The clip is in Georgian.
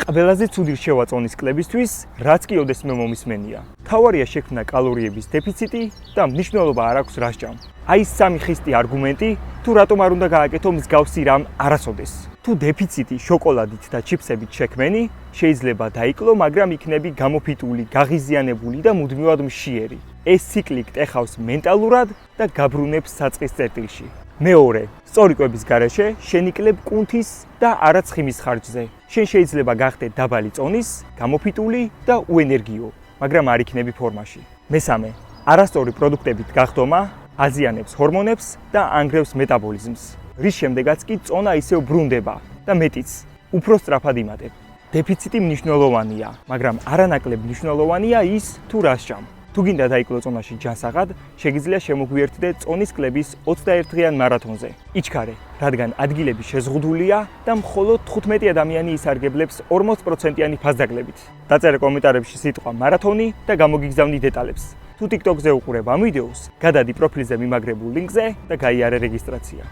ყველაზე ცუდი რჩევა წონის კლებისთვის, რაც კი ოდეს მე მომისმენია. თავარია შექმნა კალორიების დეფიციტი და მნიშვნელობა არ აქვს რა სჭამ. აი სამი ხისტი არგუმენტი, თუ რატომ არ უნდა გააკეთო მსგავსი რამ არასოდეს. თუ დეფიციტი შოკოლადით და ჩიფსებით შექმენი, შეიძლება დაიკლო, მაგრამ იქნები გამოფიტული, გაღიზიანებული და მუდმივად მშიერი. ეს ციკლი გტეხავს მენტალურად და გაბრუნებს საწყის წერტილში. მეორე, სწორი კვების გარეშე შენ იკლებ კუნთის და არა ცხიმის ხარჯზე. შენ შეიძლება გახდე დაბალი წონის, გამოფიტული და უენერგიო, მაგრამ არ იქნები ფორმაში. მესამე, არასწორი პროდუქტებით გახდომა აზიანებს ჰორმონებს და ანგრევს მეტაბოლიზმს. რის შემდეგაც კი წონა ისევ ბრუნდება და მეტიც, უფრო სწრაფად იმატებ. დეფიციტი მნიშვნელოვანია, მაგრამ არანაკლებ მნიშვნელოვანია ის, თუ რა სჭამ. თუ გინდა დაიკლო წონაში ჯანსაღად, შეგიძლია შემოგვიერთდე წონის კლების 21 დღიან მარათონზე. იჩქარე, რადგან ადგილები შეზღუდულია და მხოლოდ 15 ადამიანი ისარგებლებს 40%-იანი ფასდაკლებით. დაწერე კომენტარებში სიტყვა მარათონი და გამოგიგზავნი დეტალებს. თუ TikTok-ზე უყურებ ამ ვიდეოს, გადადი პროფილზე მიმაგრებულ ლინკზე და გაიარე რეგისტრაცია.